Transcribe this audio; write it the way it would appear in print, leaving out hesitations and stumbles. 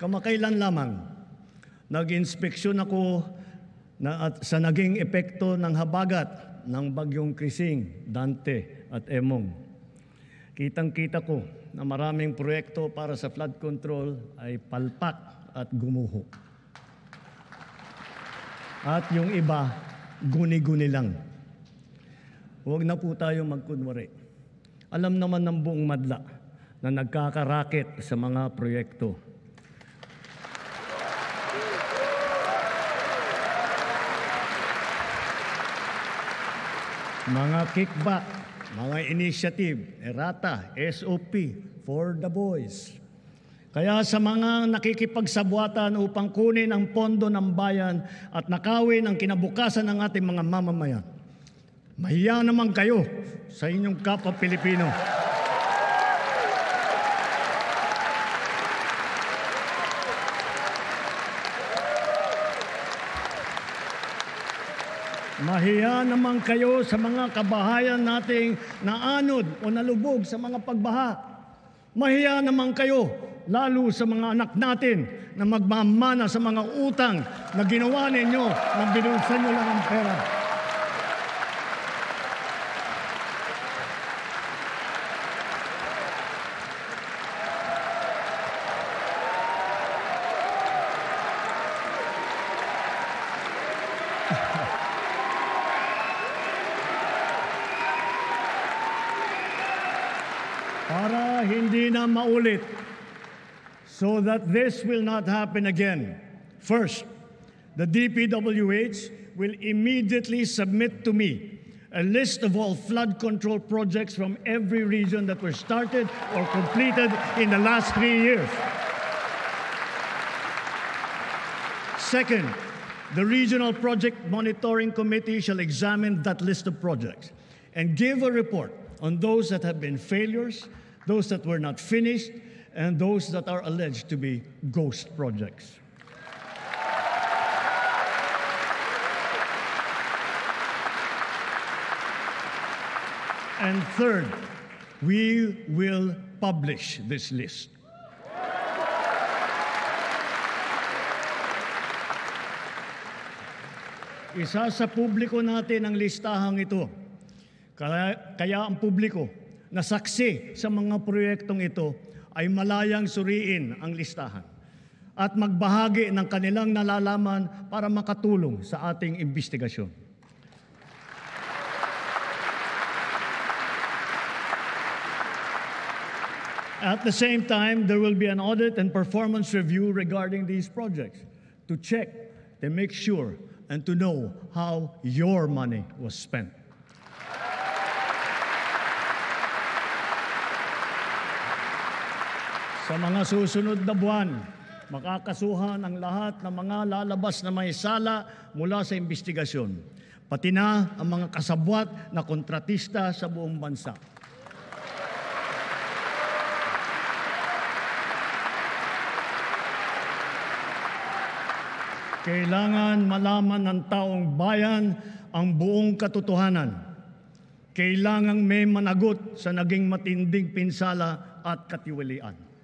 Kamakailan lamang, nag-inspeksyon ako sa naging epekto ng habagat ng bagyong Krising, Dante at Emong. Kitang-kita ko na maraming proyekto para sa flood control ay palpak at gumuho. At yung iba, guni-guni lang. Huwag na po tayo magkunwari. Alam naman ng buong madla na nagkakaraket sa mga proyekto. Mga kickback, mga initiative, errata, SOP, for the boys. Kaya sa mga nakikipagsabwatan upang kunin ang pondo ng bayan at nakawin ang kinabukasan ng ating mga mamamayan, mahiya naman kayo sa inyong kapwa Pilipino. Mahiya naman kayo sa mga kabahayan nating naanod o nalubog sa mga pagbaha. Mahiya naman kayo, lalo sa mga anak natin na magmamana sa mga utang na ginawa ninyo na binulsan nyo lang ang pera. Para hindi na maulit, so that this will not happen again. First, the DPWH will immediately submit to me a list of all flood control projects from every region that were started or completed in the last 3 years. Second, the Regional Project Monitoring Committee shall examine that list of projects and give a report on those that have been failures, those that were not finished, and those that are alleged to be ghost projects. And third, we will publish this list. Isa sa publiko natin ang listahang ito. Kaya ang publiko na saksi sa mga proyektong ito ay malayang suriin ang listahan at magbahagi ng kanilang nalalaman para makatulong sa ating investigasyon. At the same time, there will be an audit and performance review regarding these projects to check, to make sure, and to know how your money was spent. Sa mga susunod na buwan, makakasuhan ang lahat ng mga lalabas na may sala mula sa investigasyon, pati na ang mga kasabwat na kontratista sa buong bansa. Kailangan malaman ng taong bayan ang buong katotohanan. Kailangang may managot sa naging matinding pinsala at katiwalian.